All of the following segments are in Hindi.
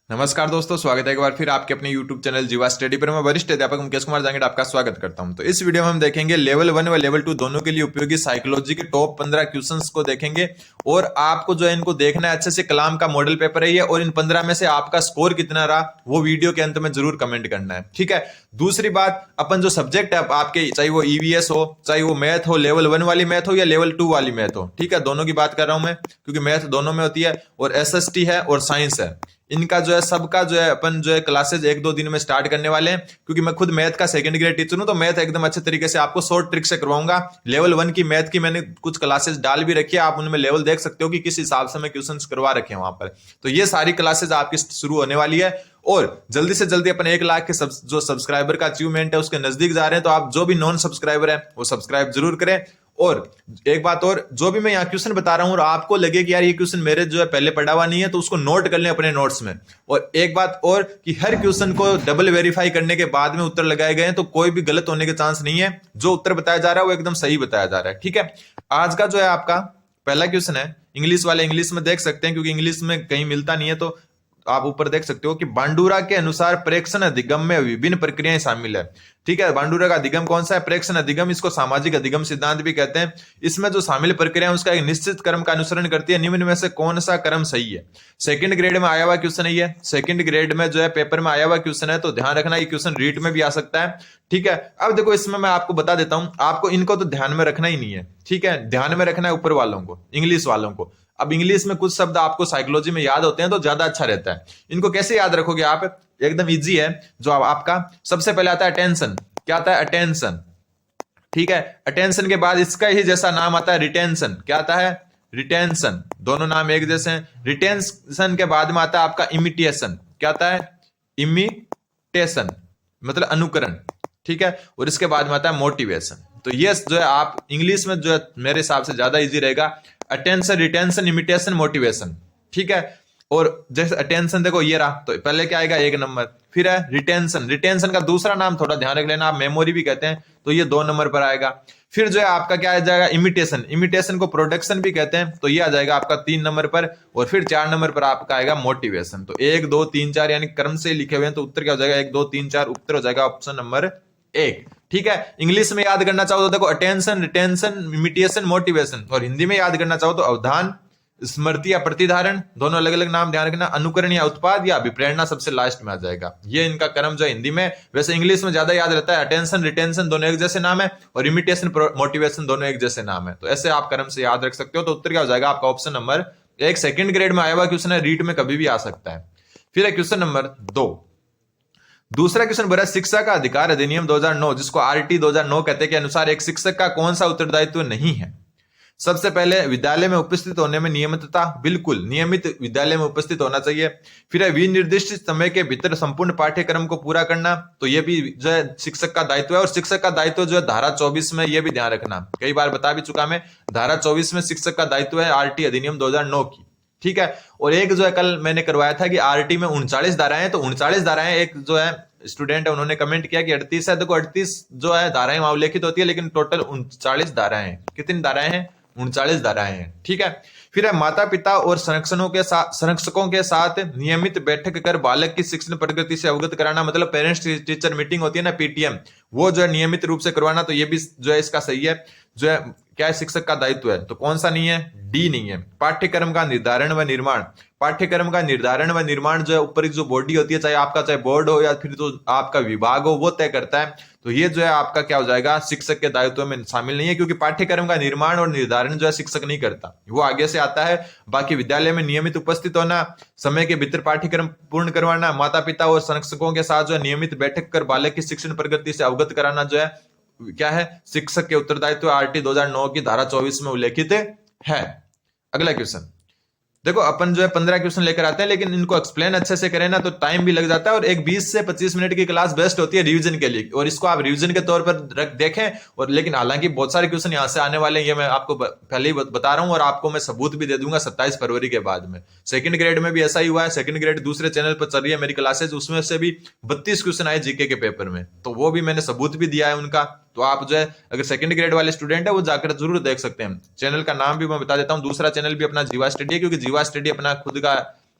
नमस्कार दोस्तों, स्वागत है एक बार फिर आपके अपने YouTube चैनल जीवा स्टडी पर। मैं वरिष्ठ अध्यापक मुकेश कुमार जांगड़ आपका स्वागत करता हूं। तो इस वीडियो में हम देखेंगे लेवल 1 व लेवल 2 दोनों के लिए उपयोगी साइकोलॉजी के टॉप 15 क्वेश्चंस को देखेंगे। और आपको जो है इनको देखना है अच्छे से। कलाम का मॉडल पेपर है ये, और इन 15 में से आपका स्कोर कितना रहा वो वीडियो के अंत में जरूर कमेंट करना है, ठीक है। दूसरी बात, अपन जो सब्जेक्ट है आपके, चाहे वो ईवीएस हो, चाहे वो मैथ हो, लेवल 1 वाली मैथ हो या लेवल 2 वाली मैथ हो, ठीक है, दोनों की बात कर रहा हूं मैं, क्योंकि मैथ दोनों में होती है, और एसएसटी है और साइंस है। इनका जो है सबका जो है अपन जो है क्लासेज 1-2 दिन में स्टार्ट करने वाले हैं, क्योंकि मैं खुद मैथ का सेकंड ग्रेड टीचर हूं, तो मैथ एकदम अच्छे तरीके से आपको शॉर्ट ट्रिक से करवाऊंगा। लेवल 1 की मैथ की मैंने कुछ क्लासेस डाल भी रखी है, आप उनमें लेवल देख सकते हो कि किस हिसाब से मैं क्वेश्चंस करवा रखे हैं वहां पर। तो ये सारी क्लासेज आपकी शुरू होने वाली है, और जल्दी से जल्दी अपन 1 लाख के जो सब्सक्राइबर का अचीवमेंट है उसके नजदीक जा रहे हैं। तो आप जो भी नॉन सब्सक्राइबर है वो सब्सक्राइब जरूर करें। और एक बात और, जो भी मैं यहाँ क्वेश्चन बता रहा हूं और आपको लगे कि यार ये क्वेश्चन मेरे जो है पहले पढ़ा हुआ नहीं है, तो उसको नोट कर लें अपने नोट्स में। और एक बात और कि हर क्वेश्चन को डबल वेरीफाई करने के बाद में उत्तर लगाए गए हैं, तो कोई भी गलत होने के चांस नहीं है। जो उत्तर बताया जा रहा है वो एकदम सही बताया जा रहा है, ठीक है। आज का जो है आपका पहला क्वेश्चन है, इंग्लिश वाले इंग्लिश में देख सकते हैं, क्योंकि इंग्लिश में कहीं मिलता नहीं है। तो आप ऊपर देख सकते हो कि बांडुरा के अनुसार प्रेक्षण अधिगम में विभिन्न प्रक्रियाएं शामिल है, ठीक है। बांडुरा का अधिगम कौन सा है? प्रेक्षण अधिगम। इसको सामाजिक अधिगम सिद्धांत भी कहते हैं। इसमें जो शामिल प्रक्रिया है उसका एक निश्चित क्रम का अनुसरण करती है। निम्न में से कौन सा क्रम सही है? सेकंड ग्रेड में आया हुआ क्वेश्चन है ये, सेकंड ग्रेड में जो है पेपर में आया हुआ क्वेश्चन है, तो ध्यान रखना ये क्वेश्चन रीट में भी आ सकता है, ठीक है। अब देखो इसमें मैं आपको बता देता हूं, आपको इनको तो ध्यान में रखना ही नहीं है, ठीक है। ध्यान में रखना है ऊपर वालों को, इंग्लिश वालों को। अब इंग्लिश में कुछ शब्द आपको साइकोलॉजी में याद होते हैं तो ज्यादा अच्छा रहता है। इनको कैसे याद रखोगे आप? एकदम इजी है। जो आपका सबसे पहले आता है अटेंशन। क्या आता है? अटेंशन, ठीक है। अटेंशन के बाद इसका ही जैसा नाम आता है रिटेंशन। क्या आता है? रिटेंशन। दोनों नाम एक जैसे हैं। रिटेंशन के बाद में आता है आपका इमिटेशन। क्या आता है? इमिटेशन मतलब अनुकरण, ठीक है। और इसके बाद में आता है मोटिवेशन। तो ये जो है आप इंग्लिश में जो है मेरे हिसाब से ज्यादा इजी रहेगा, अटेंशन, रिटेंशन, इमिटेशन, मोटिवेशन, ठीक है। और जैसे अटेंशन देखो ये रहा, तो पहले क्या आएगा? 1 नंबर। फिर है रिटेंशन। रिटेंशन का दूसरा नाम थोड़ा ध्यान रख लेना, आप मेमोरी भी कहते हैं, तो ये 2 नंबर पर आएगा। फिर जो है आपका क्या आ जाएगा? इमिटेशन। इमिटेशन को प्रोडक्शन भी कहते हैं, तो ये आ जाएगा आपका 3 नंबर पर। और फिर 4 नंबर पर आपका आएगा मोटिवेशन। तो 1 2 3 4 यानी क्रम से लिखे हुए हैं, तो उत्तर क्या हो जाएगा? 1 2 3 4। उत्तर हो जाएगा ऑप्शन नंबर 1, ठीक है। इंग्लिश में याद करना चाहो तो देखो अटेंशन, रिटेंशन, इमिटेशन, मोटिवेशन। और हिंदी में याद करना चाहो तो अवधान, स्मृति या प्रतिधारण, दोनों अलग अलग नाम ध्यान रखना। अनुकरण या उत्पाद या अभिप्रेरणा सबसे लास्ट में आ जाएगा। ये इनका क्रम जो है हिंदी में। वैसे इंग्लिश में ज्यादा याद रहता है, अटेंशन, रिटेंशन दोनों एक जैसे नाम है, और इमिटेशन, मोटिवेशन दोनों एक जैसे नाम है। तो ऐसे आप क्रम से याद रख सकते हो। तो उत्तर क्या हो जाएगा आपका? Option number 1। सेकंड ग्रेड में आया हुआ क्वेश्चन है, रीट में कभी भी आ सकता है। फिर है क्वेश्चन नंबर 2। दूसरा क्वेश्चन बोला शिक्षा का अधिकार अधिनियम 2009, जिसको आरटी 2009 कहते हैं, के अनुसार एक शिक्षक का कौन सा उत्तरदायित्व नहीं है? सबसे पहले विद्यालय में उपस्थित होने में नियमितता, बिल्कुल नियमित विद्यालय में उपस्थित होना चाहिए। फिर है विनिर्दिष्ट समय के भीतर संपूर्ण पाठ्यक्रम को पूरा करना, तो ये भी जो है शिक्षक का दायित्व है। और शिक्षक का दायित्व जो है धारा 24 में, ये भी ध्यान रखना, कई बार बता भी चुका मैं, धारा 24 में शिक्षक का दायित्व है आरटी अधिनियम 2009 की, ठीक है। और एक जो है कल मैंने करवाया था कि आरटी में 39 धाराएं, तो 39 धाराएं, एक जो है स्टूडेंट है उन्होंने कमेंट किया कि 38 है। देखो 38 जो है धाराएं वहां उल्लेखित होती है, लेकिन टोटल 39 धाराएं हैं। कितनी धाराएं हैं? 39 धाराएं हैं, ठीक है। फिर है माता पिता और संरक्षकों के साथ नियमित बैठक कर बालक की शिक्षण प्रगति से अवगत कराना, मतलब पेरेंट्स टीचर मीटिंग होती है ना, पीटीएम, वो जो है नियमित रूप से करवाना। तो ये भी जो है इसका सही है। जो है क्या है? शिक्षक का दायित्व है। तो कौन सा नहीं है? डी नहीं है। पाठ्यक्रम का निर्धारण व निर्माण, पाठ्यक्रम का निर्धारण व निर्माण जो है ऊपर जो बॉडी होती है, चाहे बोर्ड हो या फिर तो आपका विभाग हो, वो तय करता है। तो ये जो है आपका क्या हो जाएगा? शिक्षक के दायित्व में शामिल नहीं है, क्योंकि पाठ्यक्रम का निर्माण और निर्धारण जो है शिक्षक नहीं करता, वो आगे से आता है। बाकी विद्यालय में नियमित उपस्थित होना, समय के भीतर पाठ्यक्रम पूर्ण करवाना, माता पिता और संरक्षकों के साथ जो है नियमित बैठक कर बालक की शिक्षण प्रगति से अवगत कराना, जो है क्या है? शिक्षक के उत्तरदायित्व आरटी 2009 की धारा 24 में उल्लेखित है। अगला क्वेश्चन देखो, अपन जो है 15 क्वेश्चन लेकर आते हैं, लेकिन इनको एक्सप्लेन अच्छे से करें ना तो टाइम भी लग जाता है। और एक 20 से 25 मिनट की क्लास बेस्ट होती है रिवीजन के लिए, और इसको आप रिवीजन के तौर पर देखें। और लेकिन हालांकि बहुत सारे क्वेश्चन यहाँ से आने वाले हैं, ये मैं आपको पहले ही बता रहा हूँ, और आपको मैं सबूत भी दे दूंगा 27 फरवरी के बाद में। सेकंड ग्रेड में भी ऐसा ही हुआ है। सेकंड ग्रेड दूसरे चैनल पर चल रही है मेरी क्लासेज, उसमें से भी 32 क्वेश्चन आए जीके के पेपर में, तो वो भी मैंने सबूत भी दिया है उनका। तो आप जो है अगर सेकंड ग्रेड वाले स्टूडेंट है वो जाकर जरूर देख सकते हैं। चैनल का नाम भी मैं बता देता हूं, दूसरा चैनल भी अपना जीवा स्टडी है, क्योंकि जीवा स्टडी अपना खुद का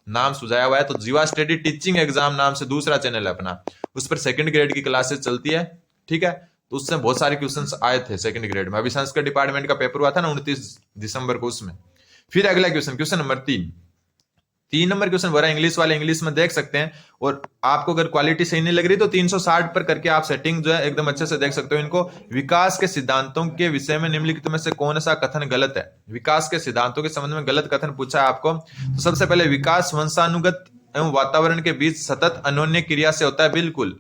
नाम सुझाया हुआ है। तो जीवा स्टडी टीचिंग एग्जाम नाम से दूसरा चैनल है अपना, उस पर सेकंड ग्रेड की क्लासेस चलती है, ठीक है। तो उससे बहुत सारे क्वेश्चंस आए थे सेकंड ग्रेड में, अभी संस्कृत डिपार्टमेंट का पेपर हुआ था ना 29 दिसंबर को, उसमें। फिर अगला क्वेश्चन नंबर 3 नंबर क्वेश्चन बोल रहा है इंग्लिश वाले इंग्लिश में देख सकते हैं, और आपको अगर क्वालिटी सही नहीं लग रही तो 360 पर करके आप सेटिंग जो है एकदम अच्छे से देख सकते हो इनको। विकास के सिद्धांतों के विषय में निम्नलिखित में से कौन सा कथन गलत है? विकास के सिद्धांतों के संबंध में गलत कथन पूछा है आपको। तो सबसे पहले, विकास वंशानुगत एवं वातावरण के बीच सतत अन्योन्य क्रिया से होता है। बिल्कुल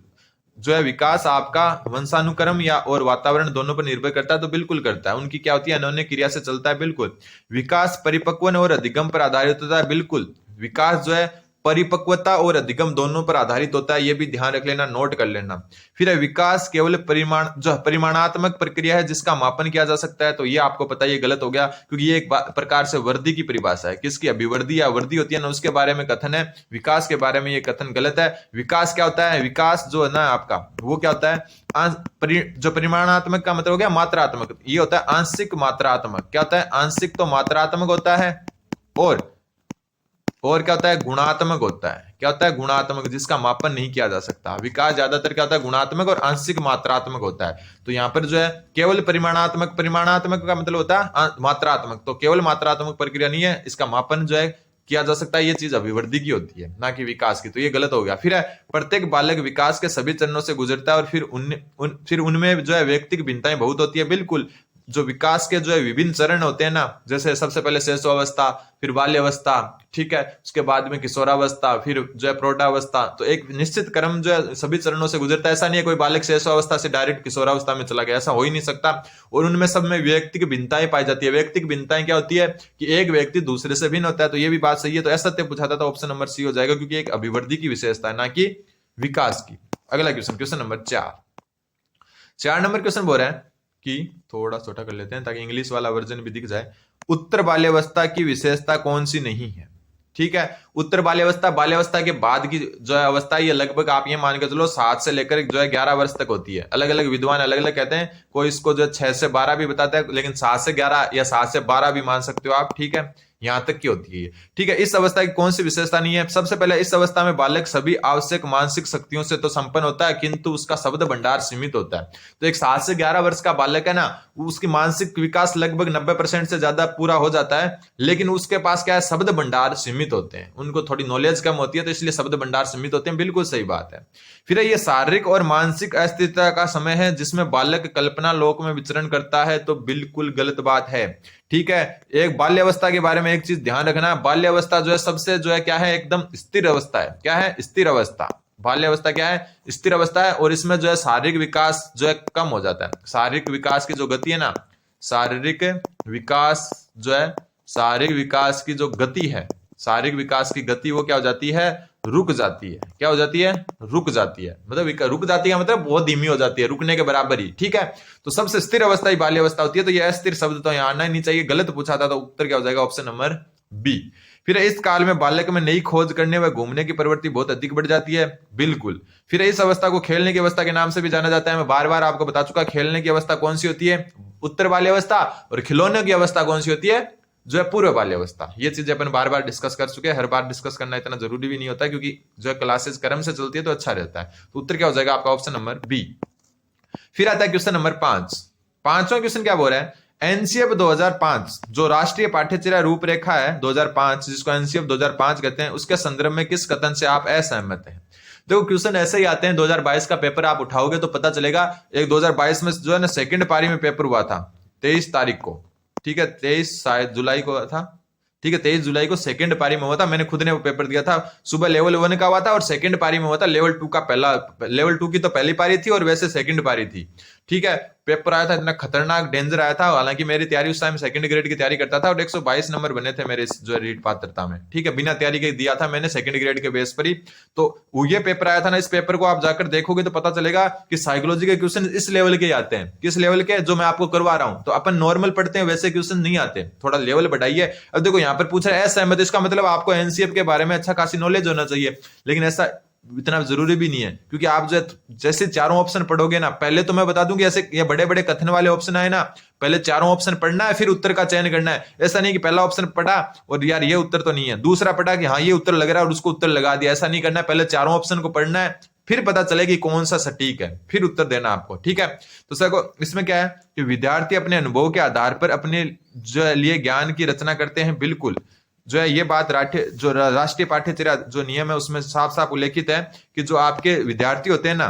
जो है विकास आपका वंशानुक्रम या और वातावरण दोनों पर निर्भर करता है, तो बिल्कुल करता है। उनकी क्या होती है? अन्योन्य क्रिया से चलता है, बिल्कुल। विकास परिपक्वन और अधिगम पर आधारित होता है, बिल्कुल। विकास जो है परिपक्वता और अधिगम दोनों पर आधारित होता है, ये भी ध्यान रख लेना, नोट कर लेना। फिर है विकास केवल परिमाणात्मक प्रक्रिया है जिसका मापन किया जा सकता है, तो ये आपको पता है ये गलत हो गया, क्योंकि ये एक प्रकार से वृद्धि की परिभाषा है। किसकी? अभिवृद्धि या वृद्धि होती है ना, उसके बारे में कथन है। विकास के बारे में ये कथन गलत है। विकास क्या होता है? विकास जो है ना आपका, वो क्या होता है? जो परिमाणात्मक का मतलब हो गया मात्रात्मक, ये होता है आंशिक मात्रात्मक। क्या होता है? आंशिक तो मात्रात्मक होता है, और क्या होता है? गुणात्मक होता है। क्या होता है? गुणात्मक, जिसका मापन नहीं किया जा सकता। विकास ज्यादातर क्या होता है? गुणात्मक और आंशिक मात्रात्मक होता है। तो यहां पर जो है केवल परिमाणात्मक का मतलब होता है मात्रात्मक, तो केवल मात्रात्मक प्रक्रिया नहीं है, इसका मापन जो है किया जा सकता है। ये चीज अभिवृद्धि की होती है, ना कि विकास की, तो ये गलत हो गया। फिर है प्रत्येक बालक विकास के सभी चरणों से गुजरता है और फिर उनमें जो है व्यक्तिगत भिन्नताएं बहुत होती है, बिल्कुल। जो विकास के जो है विभिन्न चरण होते हैं ना, जैसे सबसे पहले शैशवावस्था, फिर बाल्यावस्था, ठीक है, उसके बाद में किशोरावस्था, फिर जो है प्रौढ़ावस्था, तो एक निश्चित क्रम जो है सभी चरणों से गुजरता है। ऐसा नहीं है कोई बालक शैशवावस्था से डायरेक्ट किशोरावस्था में चला गया, ऐसा हो ही नहीं सकता। और उनमें सब में व्यक्तिगत भिन्नताएं पाई जाती है। व्यक्तिगत भिन्नताएं क्या होती है? कि एक व्यक्ति दूसरे से भिन्न होता है, तो ये भी बात सही है। तो असत्य पूछा था, तो ऑप्शन नंबर सी हो जाएगा, क्योंकि एक अभिवृद्धि की विशेषता है, ना कि विकास की। अगला क्वेश्चन नंबर 4 नंबर क्वेश्चन बोल रहा है कि थोड़ा छोटा कर लेते हैं ताकि इंग्लिश वाला वर्जन भी दिख जाए। उत्तर बाल्यावस्था की विशेषता कौन सी नहीं है? ठीक है, उत्तर बाल्यावस्था के बाद की जो है अवस्था, ये लगभग आप ये मान के चलो 7 से लेकर जो है 11 वर्ष तक होती है। अलग अलग विद्वान अलग अलग कहते हैं, कोई इसको जो 6 से 12 भी बताता है, लेकिन 7 से 11 या 7 से 12 भी मान सकते हो आप, ठीक है, यहां तक की होती है। ठीक है, इस अवस्था की कौन सी विशेषता नहीं है? सबसे पहले, इस अवस्था में बालक सभी आवश्यक मानसिक शक्तियों से तो संपन्न होता है, किंतु उसका शब्द भंडार सीमित होता है। तो एक 7 से 11 वर्ष का बालक है ना, उसकी मानसिक विकास लगभग 90% से ज्यादा पूरा हो जाता है, लेकिन उसके पास क्या है? शब्द भंडार सीमित होते हैं, उनको थोड़ी नॉलेज कम होती है, तो इसलिए शब्द भंडार सीमित होते हैं, बिल्कुल सही बात है। फिर ये शारीरिक और मानसिक अस्थिरता का समय है जिसमें बालक कल्पना लोक में विचरण करता है, तो बिल्कुल गलत बात है। ठीक है, एक बाल्यावस्था के बारे में एक चीज ध्यान रखना, बाल्यावस्था जो है सबसे जो है क्या है? एकदम स्थिर अवस्था है। क्या है? स्थिर अवस्था। बाल्यावस्था क्या है? स्थिर अवस्था है, और इसमें जो है शारीरिक विकास जो है कम हो जाता है। शारीरिक विकास की जो गति है ना, शारीरिक विकास जो है, शारीरिक विकास की जो गति है, शारीरिक विकास की गति वो क्या हो जाती है? रुक जाती है। क्या हो जाती है? रुक जाती है। मतलब रुक जाती है मतलब बहुत धीमी हो जाती है, रुकने के बराबर ही। ठीक है, तो सबसे स्थिर अवस्था ही बाल्यावस्था होती है, तो ये अस्थिर शब्द तो यहाँ आना ही नहीं चाहिए, गलत पूछा था, तो उत्तर क्या हो जाएगा? Option number B. फिर इस काल में बालक में नई खोज करने व घूमने की प्रवृत्ति बहुत अधिक बढ़ जाती है, बिल्कुल। फिर इस अवस्था को खेलने की अवस्था के नाम से भी जाना जाता है। मैं बार बार आपको बता चुका, खेलने की अवस्था कौन सी होती है? उत्तर बाल्यावस्था। और खिलौने की अवस्था कौन सी होती है? जो है पूर्व बाल्यावस्था। ये चीजें अपन बार बार डिस्कस कर चुके हैं, हर बार डिस्कस करना इतना जरूरी भी नहीं होता, क्योंकि जो है क्लासेस क्रम से चलती है तो अच्छा रहता है। तो उत्तर क्या हो जाएगा आपका? Option number B. फिर आता है क्वेश्चन नंबर 5। पांचवा क्वेश्चन क्या बोल रहा है? एनसीएफ 2005 जो राष्ट्रीय पाठ्यचर्या रूपरेखा है 2005, जिसको एनसीएफ 2005 कहते हैं, उसके संदर्भ में किस कथन से आप असहमत हैं? देखो, क्वेश्चन ऐसे ही आते हैं। 2022 का पेपर आप उठाओगे तो पता चलेगा। एक 2022 में जो है ना सेकंड पारी में पेपर हुआ था 23 तारीख को, ठीक है, 23 शायद जुलाई को था, ठीक है, 23 जुलाई को सेकंड पारी में हुआ था। मैंने खुद ने वो पेपर दिया था। सुबह लेवल 1 का हुआ था और सेकंड पारी में हुआ था लेवल 2 का। लेवल 2 की तो पहली पारी थी और वैसे सेकंड पारी थी। ठीक है, पेपर आया था, इतना खतरनाक डेंजर आया था। हालांकि मेरी तैयारी उस टाइम सेकंड ग्रेड की तैयारी करता था और 122 नंबर बने थे मेरे जो रीट पात्रता में। ठीक है, बिना तैयारी के दिया था मैंने सेकंड ग्रेड के बेस पर ही। तो ये पेपर आया था ना, इस पेपर को आप जाकर देखोगे तो पता चलेगा कि साइकोलॉजी के क्वेश्चन इस लेवल के आते हैं। किस लेवल के? जो मैं आपको करवा रहा हूं। तो अपन नॉर्मल पढ़ते हैं वैसे क्वेश्चन नहीं आते, थोड़ा लेवल बढ़ाइए। अब देखो यहाँ पर पूछ रहा है असहमत, इसका मतलब आपको एनसीएफ के बारे में अच्छा खासी नॉलेज होना चाहिए, लेकिन ऐसा इतना जरूरी भी नहीं है, क्योंकि आप जो जैसे चारों ऑप्शन पढ़ोगे ना, पहले तो मैं बता दूं कि ऐसे ये बड़े बड़े कथन वाले ऑप्शन आए ना, पहले चारों ऑप्शन पढ़ना है फिर उत्तर का चयन करना है। ऐसा नहीं कि पहला ऑप्शन पढ़ा और यार ये उत्तर तो नहीं है, दूसरा पढ़ा कि हाँ ये उत्तर लग रहा है और उसको उत्तर लगा दिया। ऐसा नहीं करना है, पहले चारों ऑप्शन को पढ़ना है, फिर पता चले कि कौन सा सटीक है, फिर उत्तर देना आपको। ठीक है, तो सर इसमें क्या है कि विद्यार्थी अपने अनुभव के आधार पर अपने जो लिए ज्ञान की रचना करते हैं। बिल्कुल जो है ये बात जो राष्ट्रीय पाठ्यचर्या जो नियम है उसमें साफ साफ उल्लेखित है कि जो आपके विद्यार्थी होते हैं ना,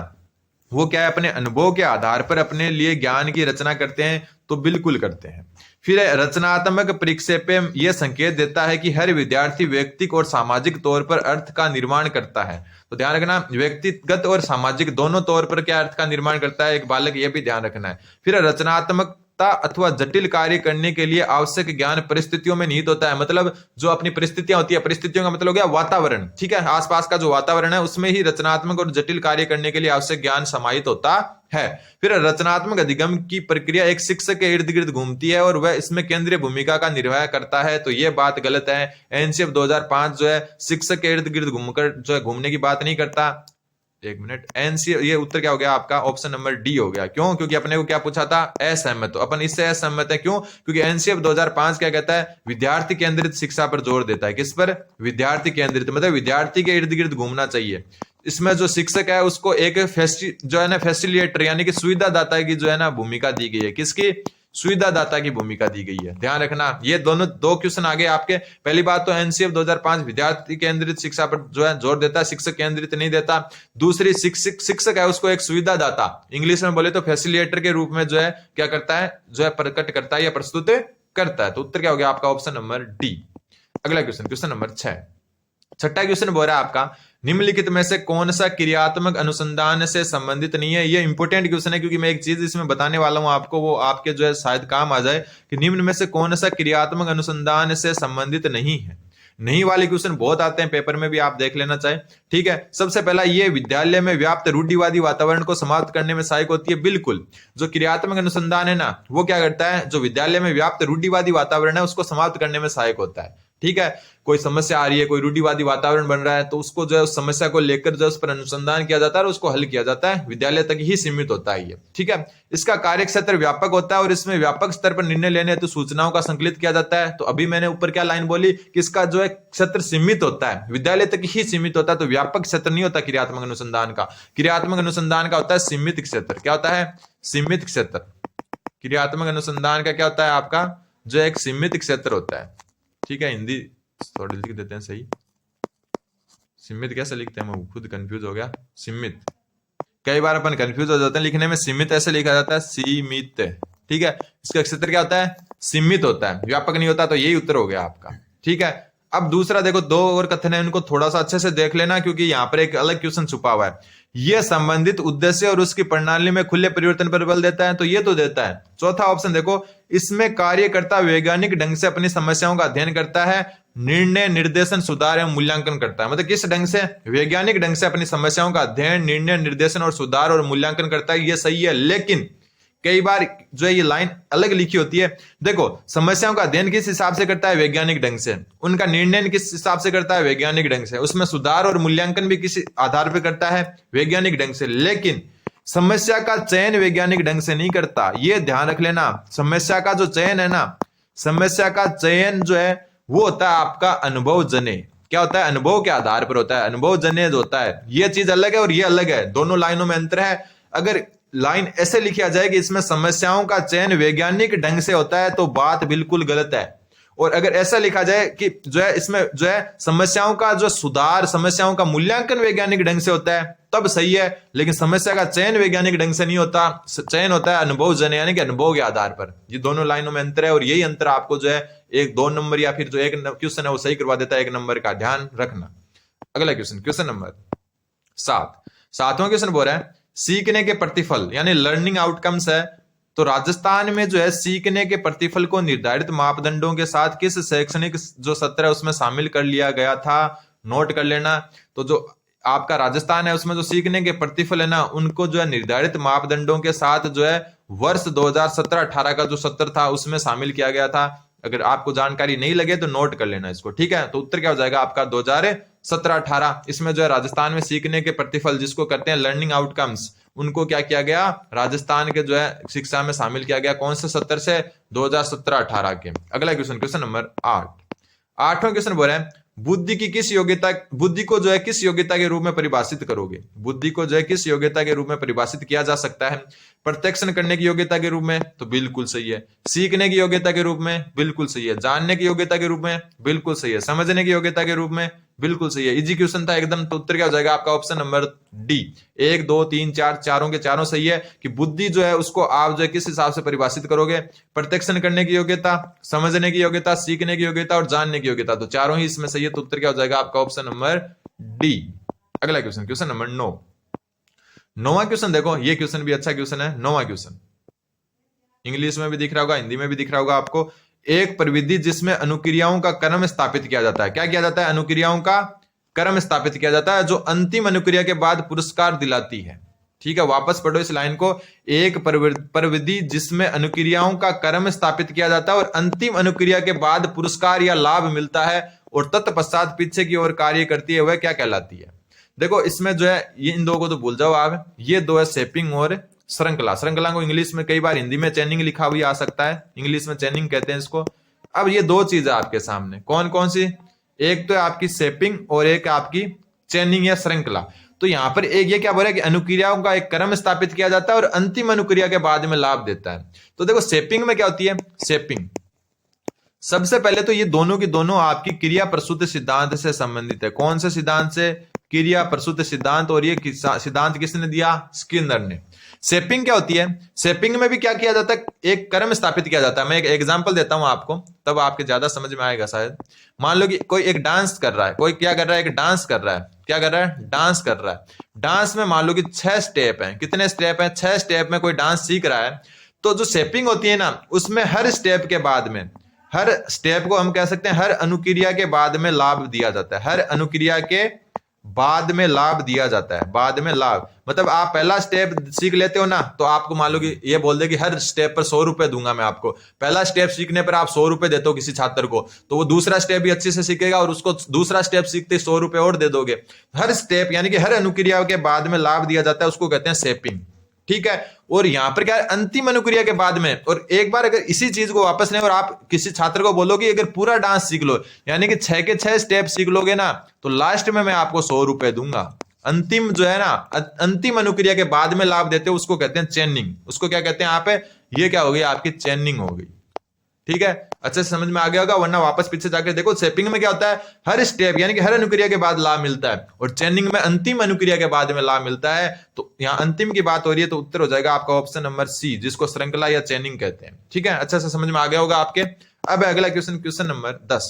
वो क्या है अपने अनुभव के आधार पर अपने लिए ज्ञान की रचना करते हैं। तो बिल्कुल करते हैं। फिर रचनात्मक परिक्षेपण यह संकेत देता है कि हर विद्यार्थी व्यक्तिगत और सामाजिक तौर पर अर्थ का निर्माण करता है। तो ध्यान रखना, व्यक्तिगत और सामाजिक दोनों तौर पर क्या अर्थ का निर्माण करता है एक बालक, यह भी ध्यान रखना है। फिर रचनात्मक अथवा जटिल कार्य करने के लिए आवश्यक ज्ञान परिस्थितियों में निहित होता है। मतलब जो अपनी परिस्थितियां होती है, परिस्थितियों का मतलब हो गया वातावरण। ठीक है, आसपास का जो वातावरण है उसमें ही रचनात्मक और जटिल कार्य करने के लिए आवश्यक ज्ञान समाहित होता है। फिर रचनात्मक अधिगम की प्रक्रिया एक शिक्षक के इर्द गिर्द घूमती है और वह इसमें केंद्रीय भूमिका का निर्वाह करता है। तो यह बात गलत है। एनसीएफ 2005 जो है शिक्षक के इर्द गिर्द घूमकर जो है घूमने की बात नहीं करता। एक मिनट, एनसीएफ, ये उत्तर क्या हो गया आपका, ऑप्शन नंबर डी हो गया। क्यों? क्योंकि अपने को क्या पूछा था, असहमत। तो अपन इससे असहमत है। क्यों? क्योंकि एनसीएफ 2005 क्या कहता है, विद्यार्थी केंद्रित शिक्षा पर जोर देता है। किस पर? विद्यार्थी केंद्रित, मतलब विद्यार्थी के इर्द गिर्द घूमना चाहिए। इसमें जो शिक्षक है उसको एक जो है ना फैसिलिटेटर यानी कि सुविधादाता की जो है ना भूमिका दी गई है। किसकी? सुविधादाता की भूमिका दी गई है। ध्यान रखना, ये दोनों दो क्वेश्चन आगे आपके। पहली बात तो एनसीएफ 2005 विद्यार्थी केंद्रित शिक्षा पर जो है जोर देता है, शिक्षक केंद्रित नहीं देता। दूसरी शिक्षक है उसको एक सुविधादाता, इंग्लिश में बोले तो फैसिलिटेटर के रूप में जो है क्या करता है, जो है प्रकट करता है या प्रस्तुत करता है। तो उत्तर क्या हो गया आपका, ऑप्शन नंबर डी। अगला क्वेश्चन, क्वेश्चन नंबर 6, छठा क्वेश्चन बोल रहा है आपका, निम्नलिखित में से कौन सा क्रियात्मक अनुसंधान से संबंधित नहीं है। ये इंपोर्टेंट क्वेश्चन है क्योंकि मैं एक चीज इसमें बताने वाला हूं आपको, वो आपके जो है शायद काम आ जाए कि निम्न में से कौन सा क्रियात्मक अनुसंधान से संबंधित नहीं है। नहीं वाले क्वेश्चन बहुत आते हैं पेपर में भी, आप देख लेना चाहे। ठीक है, सबसे पहला ये विद्यालय में व्याप्त रूढ़िवादी वातावरण को समाप्त करने में सहायक होती है। बिल्कुल, जो क्रियात्मक अनुसंधान है ना वो क्या करता है, जो विद्यालय में व्याप्त रूढ़िवादी वातावरण है उसको समाप्त करने में सहायक होता है। ठीक है, कोई समस्या आ रही है, कोई रूढ़िवादी वातावरण बन रहा है, तो उसको जो है उस समस्या को लेकर जो उस पर अनुसंधान किया जाता है और उसको हल किया जाता है। विद्यालय तक ही सीमित होता है ये। ठीक है, इसका कार्य क्षेत्र व्यापक होता है और इसमें व्यापक स्तर पर निर्णय लेने हेतु सूचनाओं का संकलित किया जाता है। तो अभी मैंने ऊपर क्या लाइन बोली कि इसका जो है क्षेत्र सीमित होता है, विद्यालय तक ही सीमित होता है। तो व्यापक क्षेत्र नहीं होता क्रियात्मक अनुसंधान का। क्रियात्मक अनुसंधान का होता है सीमित क्षेत्र। क्या होता है? सीमित क्षेत्र। क्रियात्मक अनुसंधान का क्या होता है आपका, जो एक सीमित क्षेत्र होता है। ठीक है, हिंदी थोड़ी लिख देते हैं सही। सीमित कैसे लिखते हैं, मैं खुद कंफ्यूज हो गया। सीमित, कई बार अपन कंफ्यूज हो जाते हैं लिखने में। सीमित ऐसे लिखा जाता है, सीमित। ठीक है, इसका क्षेत्र क्या होता है, सीमित होता है, व्यापक नहीं होता। तो यही उत्तर हो गया आपका। ठीक है, अब दूसरा देखो, दो और कथन है, उनको थोड़ा सा अच्छे से देख लेना क्योंकि यहाँ पर एक अलग क्वेश्चन छुपा हुआ है। यह संबंधित उद्देश्य और उसकी प्रणाली में खुले परिवर्तन पर बल देता है। तो ये तो देता है। चौथा ऑप्शन देखो, इसमें कार्यकर्ता वैज्ञानिक ढंग से अपनी समस्याओं का अध्ययन करता है, निर्णय निर्देशन सुधार एवं मूल्यांकन करता है। मतलब किस ढंग से? वैज्ञानिक ढंग से अपनी समस्याओं का अध्ययन, निर्णय निर्देशन और सुधार और मूल्यांकन करता है। ये सही है, लेकिन कई बार जो है ये लाइन अलग लिखी होती है। देखो, समस्याओं का अध्ययन किस हिसाब से करता है? वैज्ञानिक ढंग से। उनका निर्णय किस हिसाब से करता है? वैज्ञानिक ढंग से। उसमें सुधार और मूल्यांकन भी किस आधार पर करता है? वैज्ञानिक ढंग से। लेकिन समस्या का चयन वैज्ञानिक ढंग से नहीं करता, ये ध्यान रख लेना। समस्या का जो चयन है ना, समस्या का चयन जो है वो होता है आपका अनुभव जन्य। क्या होता है? अनुभव के आधार पर होता है, अनुभव जन्य जो होता है। ये चीज अलग है और ये अलग है, दोनों लाइनों में अंतर है। अगर लाइन ऐसे लिखा जाए कि इसमें समस्याओं का चयन वैज्ञानिक ढंग से होता है तो बात बिल्कुल गलत है। और अगर ऐसा लिखा जाए कि जो है इसमें जो है समस्याओं का जो सुधार, समस्याओं का मूल्यांकन वैज्ञानिक ढंग से होता है तब सही है। लेकिन समस्या का चयन वैज्ञानिक ढंग से नहीं होता, चयन होता है अनुभव जन्य यानी कि अनुभव के आधार पर। ये दोनों लाइनों में अंतर है और यही अंतर आपको जो है एक 2 नंबर या फिर जो एक क्वेश्चन है वो सही करवा देता है 1 नंबर का, ध्यान रखना। अगला क्वेश्चन, क्वेश्चन नंबर 7, 7वां क्वेश्चन बोल रहा है सीखने के प्रतिफल यानी लर्निंग आउटकम्स है। तो राजस्थान में जो है सीखने के प्रतिफल को निर्धारित मापदंडों के साथ किस शैक्षणिक जो सत्र है उसमें शामिल कर लिया गया था, नोट कर लेना। तो जो आपका राजस्थान है उसमें जो सीखने के प्रतिफल है ना उनको जो है निर्धारित मापदंडों के साथ जो है वर्ष 2017-18 का जो सत्र था उसमें शामिल किया गया था। अगर आपको जानकारी नहीं लगे तो नोट कर लेना इसको। ठीक है, तो उत्तर क्या हो जाएगा आपका 17-18, इसमें जो है राजस्थान में सीखने के प्रतिफल जिसको कहते हैं लर्निंग आउटकम्स, उनको क्या किया गया, राजस्थान के जो है शिक्षा में शामिल किया गया। कौन से 70 से 2017-18 के। अगला क्वेश्चन, क्वेश्चन नंबर 8। 8वां क्वेश्चन बोल रहा है बुद्धि को जो है किस योग्यता के रूप में परिभाषित करोगे। बुद्धि को जो है किस योग्यता के रूप में परिभाषित किया जा सकता है। प्रत्यक्षण करने की योग्यता के रूप में, तो बिल्कुल सही है। सीखने की योग्यता के रूप में, बिल्कुल सही है। जानने की योग्यता के रूप में, बिल्कुल सही है। समझने की योग्यता के रूप में, बिल्कुल सही है। इजी क्वेश्चन था एकदम, तो उत्तर क्या हो जाएगा आपका ऑप्शन नंबर डी। 1 2 3 4 चारों के चारों सही है कि बुद्धि जो है उसको आप जो है किस हिसाब से परिभाषित करोगे। प्रत्यक्षण करने की योग्यता, समझने की योग्यता, सीखने की योग्यता और जानने की योग्यता, तो चारों ही इसमें सही है। तो उत्तर क्या हो जाएगा आपका ऑप्शन नंबर डी। अगला क्वेश्चन, क्वेश्चन नंबर 9। 9वां क्वेश्चन देखो, ये क्वेश्चन भी अच्छा क्वेश्चन है। 9वां क्वेश्चन इंग्लिश में भी दिख रहा होगा, हिंदी में भी दिख रहा होगा आपको। एक प्रविधि जिसमें अनुक्रियाओं का क्रम स्थापित किया जाता है। क्या किया जाता है? अनुक्रियाओं का क्रम स्थापित किया जाता है, जो अंतिम अनुक्रिया के बाद पुरस्कार दिलाती है। ठीक है, वापस पढ़ो इस लाइन को। एक प्रविधि जिसमें अनुक्रियाओं का क्रम स्थापित किया जाता है और अंतिम अनुक्रिया के बाद पुरस्कार या लाभ मिलता है और तत्पश्चात पीछे की ओर कार्य करती है, वह क्या कहलाती है। देखो इसमें जो है ये इन दो को तो भूल जाओ आप, ये दो है शेपिंग और श्रृंखला। श्रृंखला को इंग्लिश में कई बार हिंदी में चैनिंग लिखा हुआ आ सकता है, इंग्लिश में चैनिंग कहते हैं इसको। अब ये दो चीजें आपके सामने कौन कौन सी, एक तो है आपकी शेपिंग और एक आपकी चैनिंग या श्रृंखला। तो यहां पर एक ये क्या बोल रहा है कि अनुक्रियाओं का एक क्रम स्थापित किया जाता है और अंतिम अनुक्रिया के बाद में लाभ देता है। तो देखो शेपिंग में क्या होती है, शेपिंग सबसे पहले तो ये दोनों की दोनों आपकी क्रिया प्रसूति सिद्धांत से संबंधित है। कौन से सिद्धांत से? क्रिया प्रसूति सिद्धांत। और ये सिद्धांत किसने दिया? स्किनर ने। शेपिंग क्या होती है? शेपिंग में भी क्या किया जाता है, एक क्रम स्थापित किया जाता है। मैं एक एग्जांपल देता हूं आपको, तब आपके ज्यादा समझ में आएगा शायद। मान लो कि कोई एक डांस कर रहा है, कोई क्या कर रहा है, एक डांस कर रहा है। क्या कर रहा है? डांस कर रहा है। डांस में मान लो कि 6 स्टेप हैं। कितने स्टेप हैं? 6 स्टेप में कोई डांस सीख रहा है। तो जो शेपिंग होती है ना, उसमें हर स्टेप के बाद में, हर स्टेप को हम कह सकते हैं हर अनुक्रिया के बाद में लाभ दिया जाता है। हर अनुक्रिया के बाद में लाभ दिया जाता है। बाद में लाभ मतलब आप पहला स्टेप सीख लेते हो ना, तो आपको मान लो कि ये बोल दे कि हर स्टेप पर 100 रुपए दूंगा मैं आपको। पहला स्टेप सीखने पर आप 100 रुपए देते हो किसी छात्र को, तो वो दूसरा स्टेप भी अच्छे से सीखेगा और उसको दूसरा स्टेप सीखते 100 रुपए और दे दोगे। हर स्टेप यानी कि हर अनुक्रिया के बाद में लाभ दिया जाता है, उसको कहते हैं शेपिंग। ठीक है, और यहां पर क्या है, अंतिम अनुक्रिया के बाद में। और एक बार अगर इसी चीज को वापस लें और आप किसी छात्र को बोलो कि अगर पूरा डांस सीख लो, यानी कि 6 के 6 स्टेप सीख लोगे ना, तो लास्ट में मैं आपको 100 रुपए दूंगा। अंतिम जो है ना, अंतिम अनुक्रिया के बाद में लाभ देते हो, उसको कहते हैं चेनिंग। उसको क्या कहते हैं यहाँ पे, ये क्या हो गई आपकी चेनिंग हो गई। ठीक है, अच्छे से समझ में आ गया होगा, वरना वापस पीछे जाकर देखो। शेपिंग में क्या होता है, हर स्टेप यानी कि हर अनुक्रिया के बाद लाभ मिलता है, और चेनिंग में अंतिम अनुक्रिया के बाद में लाभ मिलता है। तो यहाँ अंतिम की बात हो रही है, तो उत्तर हो जाएगा आपका ऑप्शन नंबर सी, जिसको श्रृंखला या चेनिंग कहते हैं। ठीक है, अच्छे से समझ में आ गया होगा आपके। अब अगला क्वेश्चन, क्वेश्चन नंबर 10।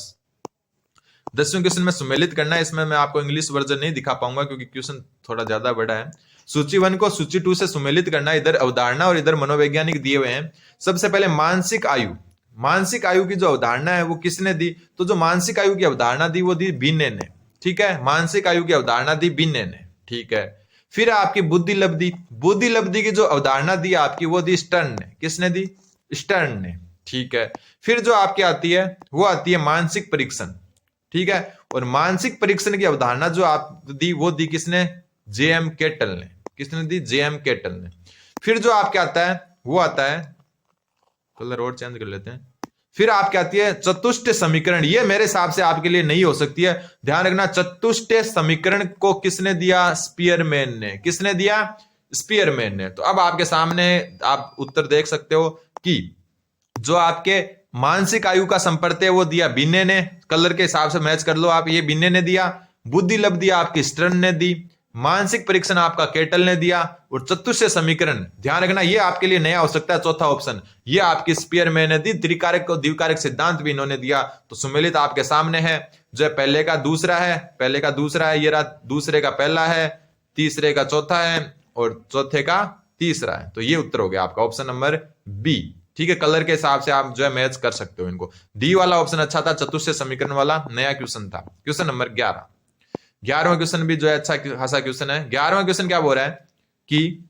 10वें क्वेश्चन में सुमेलित करना है। इसमें मैं आपको इंग्लिश वर्जन नहीं दिखा पाऊंगा क्योंकि क्वेश्चन थोड़ा ज्यादा बड़ा है। सूची 1 को सूची 2 से सुमेलित करना। इधर अवधारणा और इधर मनोवैज्ञानिक दिए हुए हैं। सबसे पहले मानसिक आयु। मानसिक आयु की जो अवधारणा है वो किसने दी? तो जो मानसिक आयु की अवधारणा दी वो दी बिने ने। ठीक है, मानसिक आयु की अवधारणा दी बिने ने। ठीक है, फिर आपकी बुद्धि लब्धि। बुद्धि लब्धि की जो अवधारणा दी आपकी वो दी स्टर्न ने। किसने दी? स्टर्न ने। ठीक है, फिर जो आपकी आती है वो आती है मानसिक परीक्षण। ठीक है, और मानसिक परीक्षण की अवधारणा जो आप दी वो दी किसने? जे.एम. केटल ने। किसने दी? जे.एम. केटल ने। फिर जो आपके आता है वो आता है, कलर और चेंज कर लेते हैं। फिर आपकी आती है चतुष्ट समीकरण। ये मेरे हिसाब से आपके लिए नहीं हो सकती है, ध्यान रखना। चतुष्ट समीकरण को किसने दिया? स्पीयरमैन ने। किसने दिया? स्पीयरमैन ने। तो अब आपके सामने आप उत्तर देख सकते हो कि जो आपके मानसिक आयु का संपर्क है वो दिया बिने ने। कलर के हिसाब से मैच कर लो आप, ये बिने ने दिया। बुद्धि लब्धि आपकी स्टर्न ने दी। मानसिक परीक्षण आपका केटल ने दिया। और चतुष्ट समीकरण, ध्यान रखना ये आपके लिए नया हो सकता है, चौथा ऑप्शन, ये आपकी स्पीयरमैन ने दी। त्रिकारक को द्विकारक सिद्धांत भी इन्होंने दिया। तो सुमेलित आपके सामने है, जो है पहले का दूसरा है, पहले का दूसरा है, ये रहा, दूसरे का पहला है, तीसरे का चौथा है और चौथे का तीसरा है। तो ये उत्तर हो गया आपका ऑप्शन नंबर बी। ठीक है, कलर के हिसाब से आप जो है मैच कर सकते हो इनको। डी वाला ऑप्शन अच्छा था, चतुष्ट समीकरण वाला नया क्वेश्चन था। Question number 11। 11वां क्वेश्चन भी जो है अच्छा खासा क्वेश्चन है। 11वां क्वेश्चन क्या बोल रहा है कि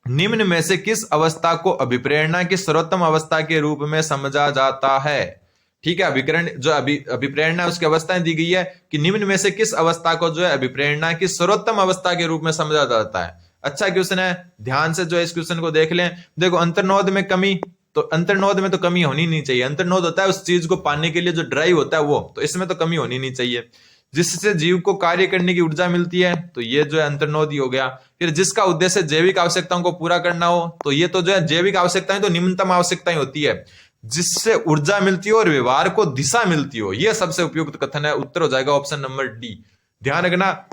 निम्न में से किस अवस्था को अभिप्रेरणा की सर्वोत्तम अवस्था के रूप में समझा जाता है? ठीक है, अभिकरण जो अभिप्रेरणा उसकी अवस्थाएं दी गई है कि निम्न में से किस अवस्था को जो है अभिप्रेरणा की सर्वोत्तम अवस्था के रूप में समझा जाता है। अच्छा क्वेश्चन है, ध्यान से जो है इस क्वेश्चन को देख लें। देखो अंतर्नोद में कमी, तो अंतर्नोद में तो कमी होनी नहीं चाहिए। अंतर्नोद होता है उस चीज को पाने के लिए जो ड्राइव होता है वो, तो इसमें तो कमी होनी नहीं चाहिए। जिससे जीव को कार्य करने की ऊर्जा मिलती है, तो ये जो है अंतर्नोद ही हो गया। फिर जिसका उद्देश्य जैविक आवश्यकताओं को पूरा करना हो, तो ये तो जो है जैविक आवश्यकताएं तो निम्नतम आवश्यकताएं होती है, जिससे ऊर्जा मिलती हो और व्यवहार को दिशा मिलती हो, यह सबसे उपयुक्त कथन है। उत्तर हो जाएगा ऑप्शन नंबर डी। ध्यान रखना,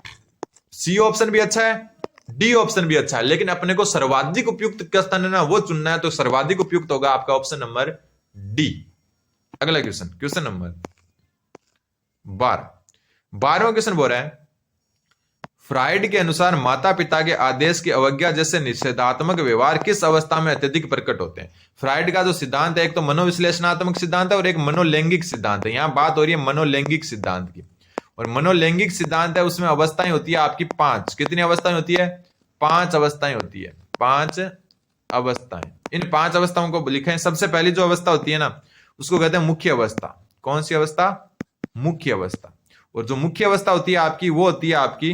सी ऑप्शन भी अच्छा है, डी ऑप्शन भी अच्छा है, लेकिन अपने को सर्वाधिक उपयुक्त कथन है ना वो चुनना है, तो सर्वाधिक उपयुक्त होगा आपका ऑप्शन नंबर डी। अगला क्वेश्चन, क्वेश्चन नंबर 12वां क्वेश्चन बोल रहा है, फ्राइड के अनुसार माता पिता के आदेश की अवज्ञा जैसे निषेधात्मक व्यवहार किस अवस्था में अत्यधिक प्रकट होते हैं। फ्राइड का जो सिद्धांत है, एक तो मनोविश्लेषणात्मक सिद्धांत है और एक मनोलैंगिक सिद्धांत है। यहां बात हो रही है मनोलैंगिक सिद्धांत की, और मनोलैंगिक सिद्धांत है उसमें अवस्थाएं होती है आपकी 5। कितनी अवस्थाएं होती है? 5 अवस्थाएं होती है, 5 अवस्थाएं। इन 5 अवस्थाओं को लिखें। सबसे पहली जो अवस्था होती है ना, उसको कहते हैं मुख्य अवस्था। कौन सी अवस्था? मुख्य अवस्था। और जो मुख्य अवस्था होती है आपकी, वो होती है आपकी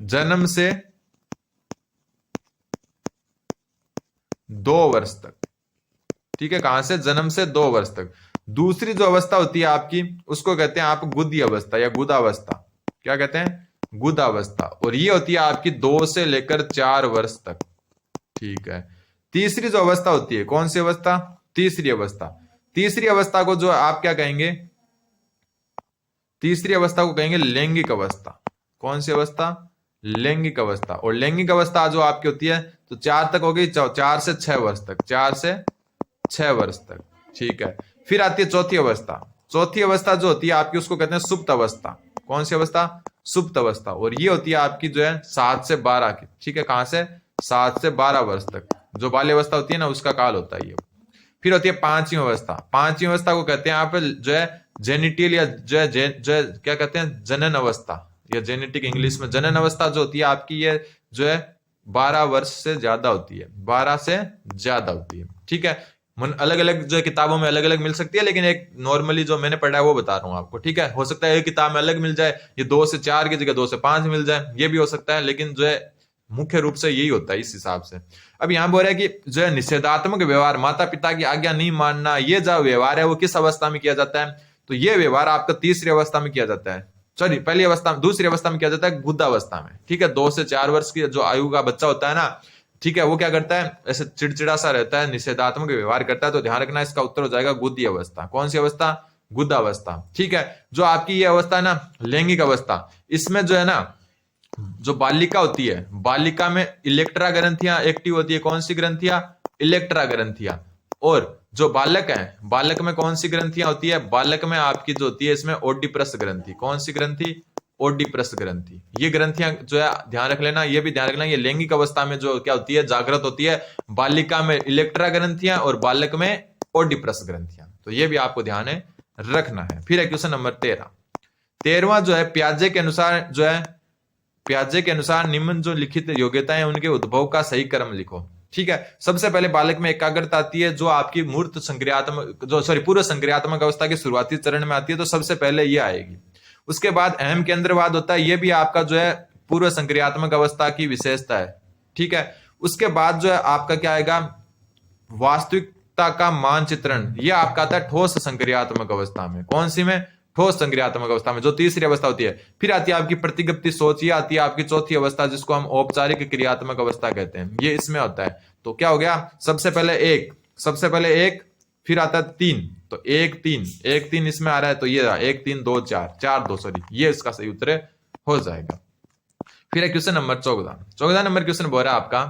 जन्म से 2 वर्ष तक। ठीक है, कहां से? जन्म से 2 वर्ष तक। दूसरी जो अवस्था होती है आपकी, उसको कहते हैं आप गुदी अवस्था या गुदावस्था। क्या कहते हैं? गुदावस्था। और ये होती है आपकी 2 से लेकर 4 वर्ष तक। ठीक है। तीसरी जो अवस्था होती है, कौन सी अवस्था? तीसरी अवस्था। तीसरी अवस्था को जो आप क्या कहेंगे? तीसरी अवस्था को कहेंगे लैंगिक अवस्था। कौन सी अवस्था? लैंगिक अवस्था। और लैंगिक अवस्था जो आपकी होती है, तो 4 तक हो गई, 4 से 6 वर्ष तक, 4 से 6 वर्ष तक। ठीक है। फिर आती है चौथी अवस्था। चौथी अवस्था जो होती है आपकी, उसको कहते हैं सुप्त अवस्था। कौन सी अवस्था? सुप्त अवस्था। और ये होती है आपकी जो है 7 से 12 की। ठीक है, कहां से? 7 से 12 वर्ष तक जो बाल्य अवस्था होती है ना, उसका काल होता है ये। फिर होती है 5वीं अवस्था। 5वीं अवस्था को कहते हैं आप जो है जेनिटल या जो है क्या कहते हैं? जनन अवस्था या जेनेटिक इंग्लिश में। जनन अवस्था जो होती है आपकी, ये जो है 12 वर्ष से ज्यादा होती है, 12 से ज्यादा होती है। ठीक है। अलग अलग जो है किताबों में अलग अलग मिल सकती है, लेकिन एक नॉर्मली जो मैंने पढ़ा है वो बता रहा हूं आपको। ठीक है, हो सकता है एक किताब में अलग मिल जाए, ये 2 से 4 की जगह 2 से 5 मिल जाए, ये भी हो सकता है, लेकिन जो है मुख्य रूप से यही होता है इस हिसाब से। अब यहां बोल रहा है कि जो है निषेधात्मक व्यवहार, माता पिता की आज्ञा नहीं मानना, ये जो व्यवहार है वो किस अवस्था में किया जाता है? तो ये व्यवहार आपका तीसरी अवस्था में किया जाता है। सॉरी, पहली अवस्था में, दूसरी अवस्था में किया जाता है गुदावस्था में। ठीक है, 2 से 4 वर्ष की जो आयु का बच्चा होता है ना, ठीक है, वो क्या करता है? ऐसे चिड़चिड़ा सा रहता है, निषेधात्मक व्यवहार करता है। तो ध्यान रखना, इसका उत्तर हो जाएगा गुदी अवस्था। कौन सी अवस्था? गुदावस्था। ठीक है। जो आपकी ये अवस्था है ना, लैंगिक अवस्था, इसमें जो है ना, जो बालिका होती है, बालिका में इलेक्ट्रा ग्रंथियां एक्टिव होती है। कौन सी ग्रंथियां? इलेक्ट्रा ग्रंथियां। और जो बालक है, बालक में कौन सी ग्रंथियां होती है? बालक में आपकी जो होती है इसमें ओडिपरस ग्रंथि। कौन सी ग्रंथि? ओडिपरस ग्रंथि। ये ग्रंथियां जो है ध्यान रख लेना, ये भी ध्यान रखना, ये लैंगिक अवस्था में जो क्या होती है, जागृत होती है। बालिका में इलेक्ट्रा ग्रंथियां और बालक में ओडिपरस ग्रंथियां। तो ये भी आपको ध्यान रखना है। फिर है क्वेश्चन नंबर 13वां जो है, प्याजे के अनुसार जो है, प्याजे के अनुसार निम्न जो लिखित योग्यताएं उनके उद्भव का सही क्रम लिखो। ठीक है। सबसे पहले बालक में एकाग्रता आती है, जो आपकी मूर्त संक्रियात्मक पूर्व संक्रियात्मक अवस्था के शुरुआती चरण में आती है, तो सबसे पहले ये आएगी। उसके बाद अहम केंद्रवाद होता है, ये भी आपका जो है पूर्व संक्रियात्मक अवस्था की विशेषता है। ठीक है। उसके बाद जो है आपका क्या आएगा? वास्तविकता का मानचित्रण, ये आपका आता है ठोस संक्रियात्मक अवस्था में। कौन सी में? ठोस संक्रियात्मक अवस्था में, जो तीसरी अवस्था होती है। फिर आती है आपकी प्रतिगप्ति सोच, ये आती है आपकी चौथी अवस्था, जिसको हम औपचारिक क्रियात्मक अवस्था कहते हैं। ये इसमें होता है। तो क्या हो गया? सबसे पहले एक, फिर आता है 3, तो 1 3 इसमें आ रहा है, तो ये 1 3 2 4 2, सॉरी, ये इसका सही उत्तर हो जाएगा। फिर है क्वेश्चन नंबर 14 नंबर क्वेश्चन बोल रहा है आपका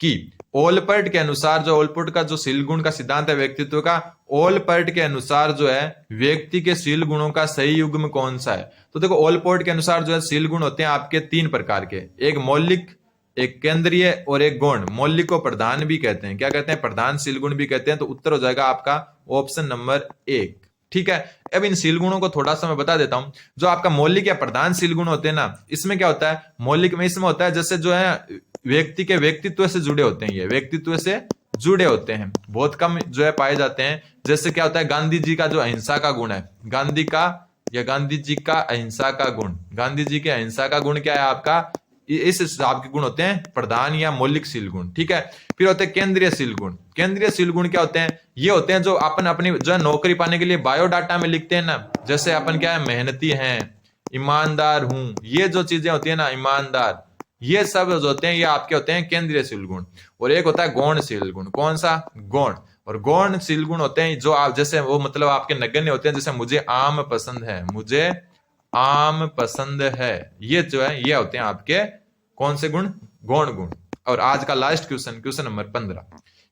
कि ओलपर्ट के अनुसार, जो ओलपर्ट का जो शील गुण का सिद्धांत है व्यक्तित्व का, ओलपर्ट के अनुसार जो है व्यक्ति के शील गुणों का सही युग्म कौन सा है? तो देखो, ओलपर्ट के अनुसार जो है शील गुण होते हैं आपके 3 प्रकार के, एक मौलिक, एक केंद्रीय और एक गौण। मौलिक को प्रधान भी कहते हैं। क्या कहते हैं? प्रधान शील गुण भी कहते हैं। तो उत्तर हो जाएगा आपका ऑप्शन नंबर 1। ठीक है। अब इन शील गुणों को थोड़ा सा मैं बता देता हूं। जो आपका मौलिक या प्रधान शील गुण होते हैं ना, इसमें क्या होता है? मौलिक में इसमें होता है जैसे जो है व्यक्ति के व्यक्तित्व से जुड़े होते हैं, ये व्यक्तित्व से जुड़े होते हैं, बहुत कम जो है पाए जाते हैं। जैसे क्या होता है, गांधी जी का जो अहिंसा का गुण है, गांधी जी का अहिंसा का गुण, गांधी जी के अहिंसा का गुण क्या है आपका, इस हिसाब के गुण होते हैं प्रधान या मौलिकशील गुण, ठीक है। फिर होते हैं केंद्रीयशील गुण। केंद्रीयशील गुण क्या होते हैं, ये होते हैं जो अपन अपनी जो है नौकरी पाने के लिए बायोडाटा में लिखते हैं ना, जैसे अपन क्या है, मेहनती हैं, ईमानदार हूं, ये जो चीजें होती है ना, ईमानदार, ये सब जो होते हैं ये आपके होते हैं केंद्रीयशील गुण। और एक होता है गौणशील गुण। कौन सा, गौण। और गौणशील गुण होते हैं जो आप जैसे वो मतलब आपके नगण्य होते हैं, जैसे मुझे आम पसंद है, मुझे आम पसंद है, ये जो है ये होते हैं आपके कौन से गुण, गौण गुण। और आज का लास्ट क्वेश्चन, क्वेश्चन नंबर 15,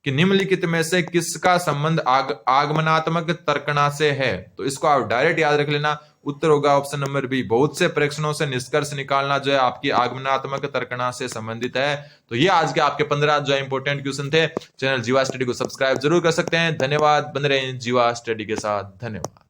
कि निम्नलिखित में से किसका संबंध आगमनात्मक तर्कणा से है। तो इसको आप डायरेक्ट याद रख लेना, उत्तर होगा ऑप्शन नंबर बी। बहुत से परीक्षणों से निष्कर्ष निकालना जो है आपकी आगमनात्मक तर्कणा से संबंधित है। तो ये आज के आपके 15 जो इंपॉर्टेंट क्वेश्चन थे। चैनल जीवा स्टडी को सब्सक्राइब जरूर कर सकते हैं। धन्यवाद, बने रहें जीवा स्टडी के साथ। धन्यवाद।